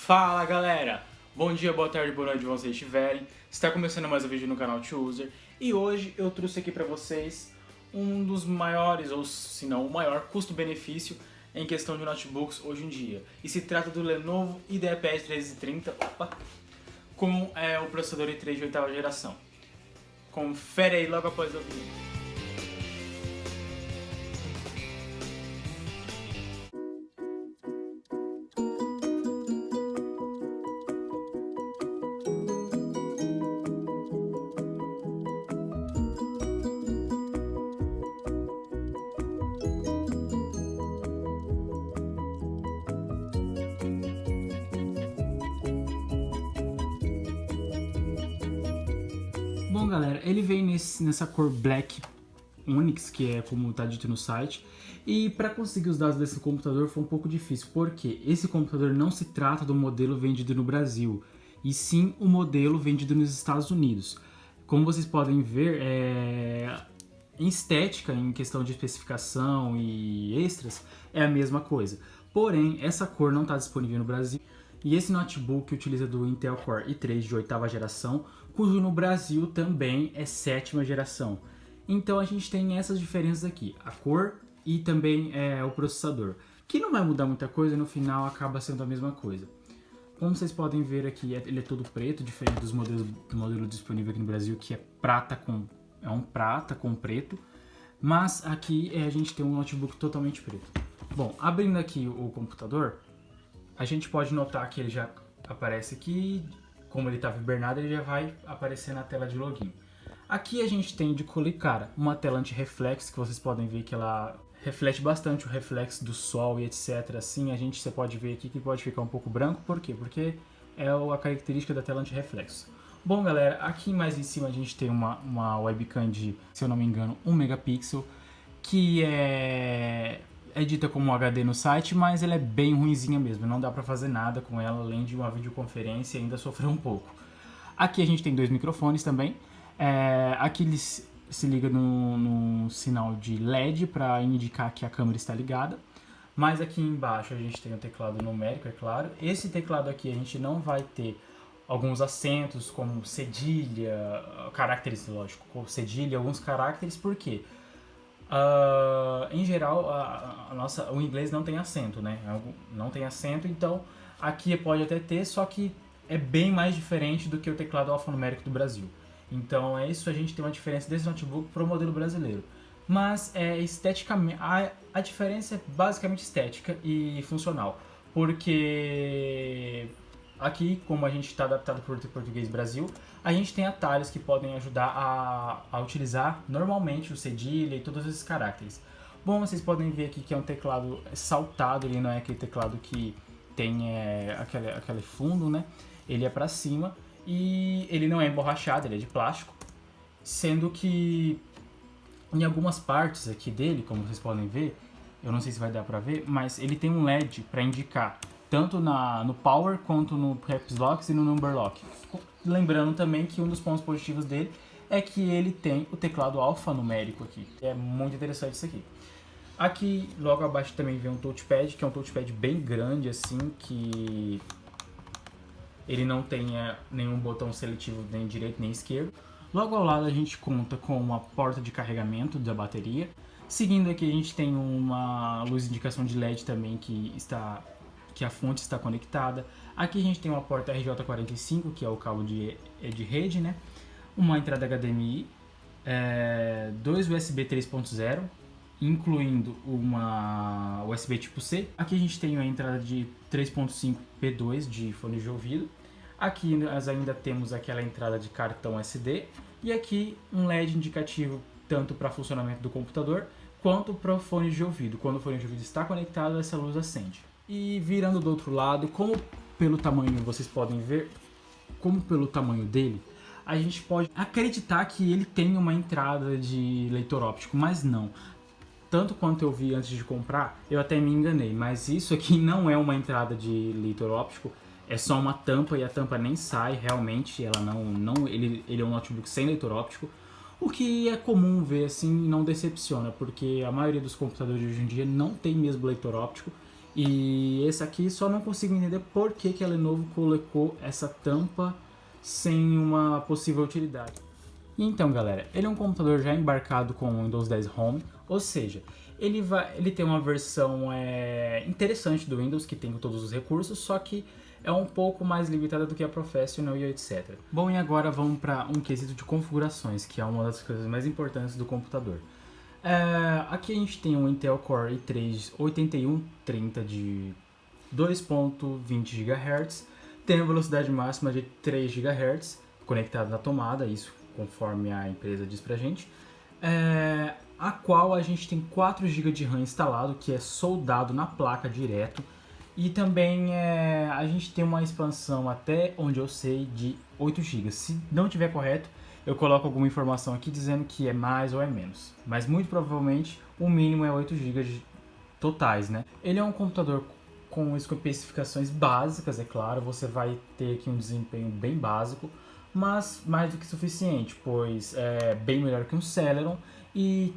Fala galera! Bom dia, boa tarde, boa noite, onde vocês estiverem. Está começando mais um vídeo no canal Chooser e hoje eu trouxe aqui pra vocês um dos maiores, ou se não o maior, custo-benefício em questão de notebooks hoje em dia. E se trata do Lenovo IdeaPad 330 com o processador i3 de 8ª geração. Confere aí logo após o vídeo. Bom galera, ele vem nessa cor Black Onyx, que é como está dito no site, e para conseguir os dados desse computador foi um pouco difícil, porque esse computador não se trata do modelo vendido no Brasil, e sim o modelo vendido nos Estados Unidos. Como vocês podem ver, em estética, em questão de especificação e extras, é a mesma coisa. Porém, essa cor não está disponível no Brasil. E esse notebook utiliza do Intel Core i3 de 8ª geração, cujo no Brasil também é 7ª geração. Então a gente tem essas diferenças aqui, a cor e também o processador, que não vai mudar muita coisa, no final acaba sendo a mesma coisa. Como vocês podem ver aqui, ele é todo preto, diferente do modelo disponível aqui no Brasil, que é um prata com preto, mas aqui a gente tem um notebook totalmente preto. Bom, abrindo aqui o computador, a gente pode notar que ele já aparece aqui, como ele estava hibernado, ele já vai aparecer na tela de login. Aqui a gente tem de cara uma tela anti-reflexo, que vocês podem ver que ela reflete bastante o reflexo do sol e etc. Assim, você pode ver aqui que pode ficar um pouco branco, por quê? Porque é a característica da tela anti-reflexo. Bom galera, aqui mais em cima a gente tem uma webcam de, se eu não me engano, 1 megapixel, que é dita como HD no site, mas ela é bem ruinzinha mesmo, não dá pra fazer nada com ela, além de uma videoconferência e ainda sofrer um pouco. Aqui a gente tem dois microfones também, aqui ele se liga no sinal de LED para indicar que a câmera está ligada, mas aqui embaixo a gente tem o teclado numérico, é claro. Esse teclado aqui a gente não vai ter alguns acentos como cedilha, caracteres, lógico, cedilha, alguns caracteres, por quê? Em geral, o inglês não tem acento, né? Não tem acento, então aqui pode até ter, só que é bem mais diferente do que o teclado alfanumérico do Brasil. Então é isso, a gente tem uma diferença desse notebook para o modelo brasileiro. Mas esteticamente, a diferença é basicamente estética e funcional, porque aqui, como a gente está adaptado para o português Brasil, a gente tem atalhos que podem ajudar a utilizar normalmente o cedilha e todos esses caracteres. Bom, vocês podem ver aqui que é um teclado saltado, ele não é aquele teclado que tem aquele fundo, né? Ele é para cima e ele não é emborrachado, ele é de plástico, sendo que em algumas partes aqui dele, como vocês podem ver, eu não sei se vai dar para ver, mas ele tem um LED para indicar tanto no Power quanto no Caps Lock e no Number Lock. Lembrando também que um dos pontos positivos dele é que ele tem o teclado alfanumérico aqui. É muito interessante isso aqui. Aqui logo abaixo também vem um touchpad, que é um touchpad bem grande assim, que ele não tem nenhum botão seletivo nem direito nem esquerdo. Logo ao lado a gente conta com uma porta de carregamento da bateria. Seguindo aqui a gente tem uma luz de indicação de LED também que a fonte está conectada. Aqui a gente tem uma porta RJ45, que é o cabo de rede, né? Uma entrada HDMI, dois USB 3.0, incluindo uma USB tipo C. Aqui a gente tem a entrada de 3.5 P2 de fone de ouvido. Aqui nós ainda temos aquela entrada de cartão SD. E aqui um LED indicativo tanto para funcionamento do computador quanto para o fone de ouvido. Quando o fone de ouvido está conectado, essa luz acende. E virando do outro lado, como pelo tamanho vocês podem ver, como pelo tamanho dele, a gente pode acreditar que ele tem uma entrada de leitor óptico, mas não. Tanto quanto eu vi antes de comprar, eu até me enganei, mas isso aqui não é uma entrada de leitor óptico, é só uma tampa e a tampa nem sai realmente, ele é um notebook sem leitor óptico. O que é comum ver assim e não decepciona, porque a maioria dos computadores de hoje em dia não tem mesmo leitor óptico. E esse aqui só não consigo entender por que a Lenovo colocou essa tampa sem uma possível utilidade. E então, galera, ele é um computador já embarcado com o Windows 10 Home, ou seja, ele tem uma versão interessante do Windows, que tem todos os recursos, só que é um pouco mais limitada do que a Professional e etc. Bom, e agora vamos para um quesito de configurações, que é uma das coisas mais importantes do computador. Aqui a gente tem um Intel Core i3 8130 de 2.20 GHz, tem a velocidade máxima de 3 GHz, conectado na tomada, isso conforme a empresa diz pra gente, a qual a gente tem 4 GB de RAM instalado, que é soldado na placa direto, e também a gente tem uma expansão até onde eu sei de 8 GB. Se não tiver correto, eu coloco alguma informação aqui dizendo que é mais ou é menos, mas muito provavelmente o mínimo é 8 GB totais, né? Ele é um computador com especificações básicas, é claro, você vai ter aqui um desempenho bem básico, mas mais do que suficiente, pois é bem melhor que um Celeron e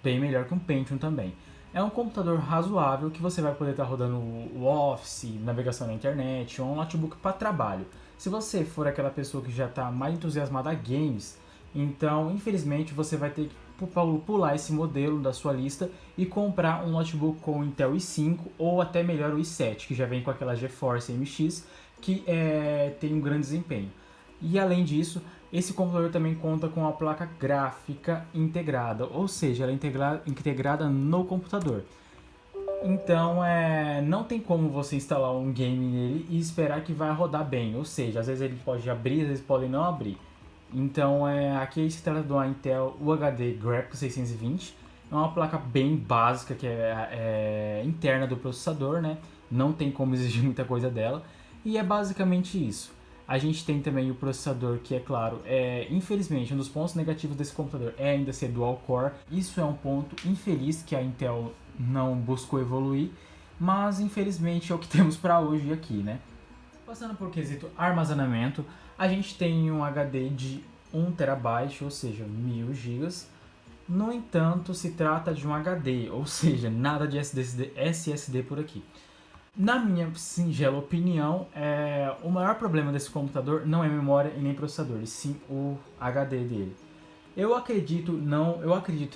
bem melhor que um Pentium também. É um computador razoável que você vai poder estar rodando o Office, navegação na internet, ou um notebook para trabalho. Se você for aquela pessoa que já está mais entusiasmada a games, então infelizmente você vai ter que pular esse modelo da sua lista e comprar um notebook com o Intel i5 ou até melhor o i7, que já vem com aquela GeForce MX, que tem um grande desempenho. E além disso, esse computador também conta com a placa gráfica integrada, ou seja, ela é integrada no computador. Então, não tem como você instalar um game nele e esperar que vai rodar bem, ou seja, às vezes ele pode abrir, às vezes pode não abrir. Então, aqui se trata do Intel UHD Graphics 620, é uma placa bem básica que é interna do processador, né? Não tem como exigir muita coisa dela, e é basicamente isso. A gente tem também o processador que, é claro, infelizmente, um dos pontos negativos desse computador é ainda ser dual core. Isso é um ponto infeliz que a Intel não buscou evoluir, mas infelizmente é o que temos para hoje aqui, né? Passando por quesito armazenamento, a gente tem um HD de 1 TB, ou seja, 1000 GB. No entanto, se trata de um HD, ou seja, nada de SSD por aqui. Na minha singela opinião, o maior problema desse computador não é memória e nem processador, e sim o HD dele. Eu acredito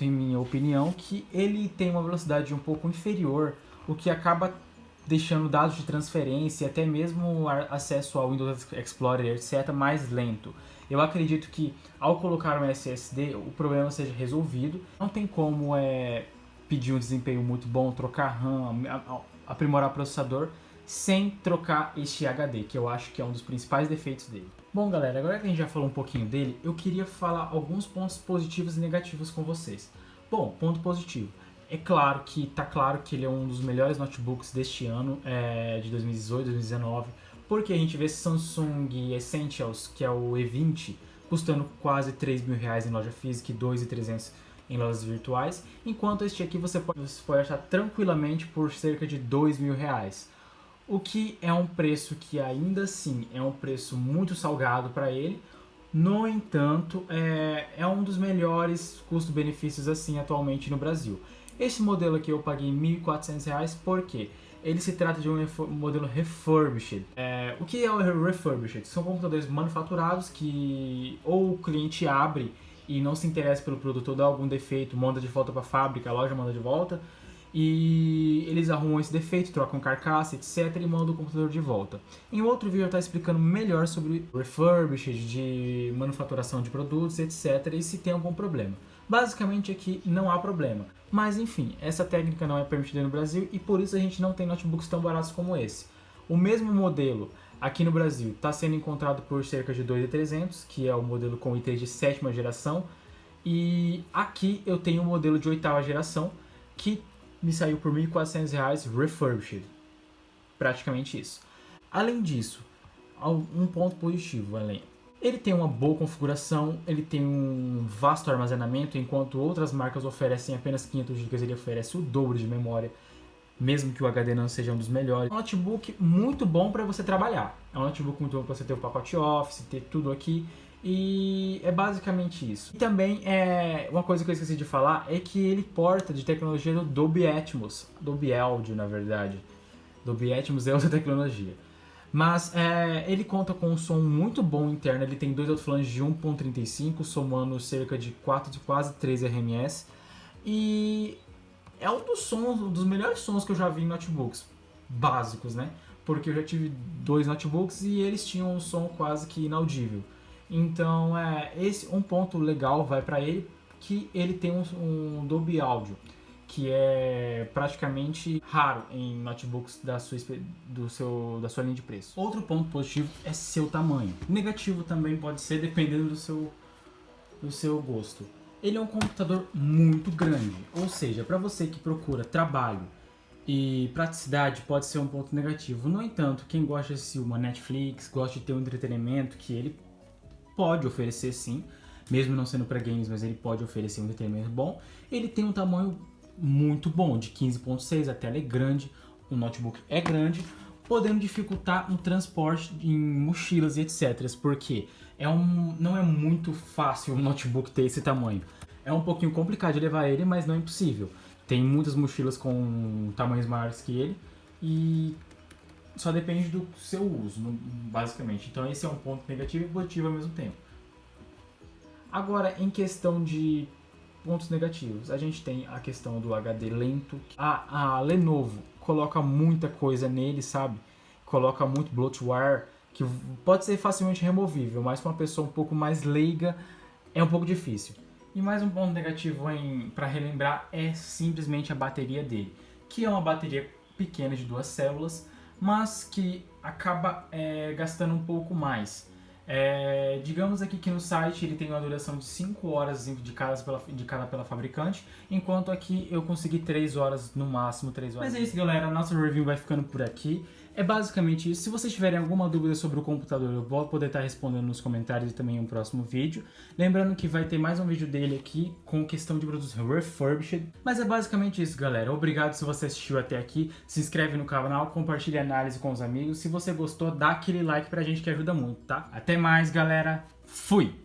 em minha opinião, que ele tem uma velocidade um pouco inferior, o que acaba deixando dados de transferência e até mesmo acesso ao Windows Explorer, etc., mais lento. Eu acredito que ao colocar um SSD, o problema seja resolvido. Não tem como pedir um desempenho muito bom, trocar RAM, aprimorar o processador, sem trocar este HD, que eu acho que é um dos principais defeitos dele. Bom, galera, agora que a gente já falou um pouquinho dele, eu queria falar alguns pontos positivos e negativos com vocês. Bom, ponto positivo. Claro que ele é um dos melhores notebooks deste ano, de 2018, 2019, porque a gente vê Samsung Essentials, que é o E20, custando quase R$3.000 em loja física e R$2.300 em lojas virtuais, enquanto este aqui você pode achar tranquilamente por cerca de R$2.000. O que é um preço que ainda assim é um preço muito salgado para ele. No entanto, é um dos melhores custo-benefícios assim atualmente no Brasil. Esse modelo aqui eu paguei R$1.400 porque ele se trata de um modelo refurbished. O que é o refurbished? São computadores manufaturados que ou o cliente abre e não se interessa pelo produto ou dá algum defeito, manda de volta para a fábrica, a loja manda de volta, e eles arrumam esse defeito, trocam carcaça, etc, e mandam o computador de volta. Em outro vídeo eu estou explicando melhor sobre refurbished, de manufaturação de produtos, etc, e se tem algum problema. Basicamente aqui não há problema, mas enfim, essa técnica não é permitida no Brasil e por isso a gente não tem notebooks tão baratos como esse. O mesmo modelo aqui no Brasil está sendo encontrado por cerca de R$2.300, que é o modelo com i3 de 7ª geração, e aqui eu tenho o modelo de 8ª geração, que me saiu por R$1.400 refurbished. Praticamente isso. Além disso, um ponto positivo, ele tem uma boa configuração, ele tem um vasto armazenamento, enquanto outras marcas oferecem apenas 500 GB, ele oferece o dobro de memória, mesmo que o HD não seja um dos melhores. É um notebook muito bom para você trabalhar. É um notebook muito bom para você ter o pacote Office, ter tudo aqui. E é basicamente isso. E também, uma coisa que eu esqueci de falar, é que ele porta de tecnologia do Dolby Atmos, Dolby Audio na verdade. Dolby Atmos é outra tecnologia. Mas ele conta com um som muito bom interno, ele tem 2 alto-falantes de 1.35, somando cerca de 4 de quase 3 RMS. E é um dos melhores sons que eu já vi em notebooks básicos, né? Porque eu já tive 2 notebooks e eles tinham um som quase que inaudível. Então, esse um ponto legal vai para ele, que ele tem um Dolby Audio, que é praticamente raro em notebooks da sua linha de preço. Outro ponto positivo é seu tamanho. Negativo também pode ser, dependendo do seu gosto. Ele é um computador muito grande, ou seja, para você que procura trabalho e praticidade pode ser um ponto negativo. No entanto, quem gosta de assistir uma Netflix, gosta de ter um entretenimento que ele pode oferecer sim, mesmo não sendo para games, mas ele pode oferecer um entretenimento bom. Ele tem um tamanho muito bom, de 15.6, a tela é grande, o notebook é grande, podendo dificultar um transporte em mochilas e etc. Porque não é muito fácil um notebook ter esse tamanho. É um pouquinho complicado de levar ele, mas não é impossível. Tem muitas mochilas com tamanhos maiores que ele e só depende do seu uso, basicamente. Então esse é um ponto negativo e positivo ao mesmo tempo. Agora, em questão de pontos negativos, a gente tem a questão do HD lento. A Lenovo coloca muita coisa nele, sabe? Coloca muito bloatware, que pode ser facilmente removível, mas para uma pessoa um pouco mais leiga é um pouco difícil. E mais um ponto negativo para relembrar é simplesmente a bateria dele, que é uma bateria pequena de 2 células, mas que acaba gastando um pouco mais. Digamos aqui que no site ele tem uma duração de 5 horas indicadas pela fabricante, enquanto aqui eu consegui 3 horas no máximo, 3 horas. Mas é isso, galera, a nossa review vai ficando por aqui. É basicamente isso. Se vocês tiverem alguma dúvida sobre o computador, eu vou poder estar respondendo nos comentários e também em um próximo vídeo. Lembrando que vai ter mais um vídeo dele aqui com questão de produtos refurbished. Mas é basicamente isso, galera. Obrigado se você assistiu até aqui. Se inscreve no canal, compartilha a análise com os amigos. Se você gostou, dá aquele like pra gente que ajuda muito, tá? Até mais, galera. Fui!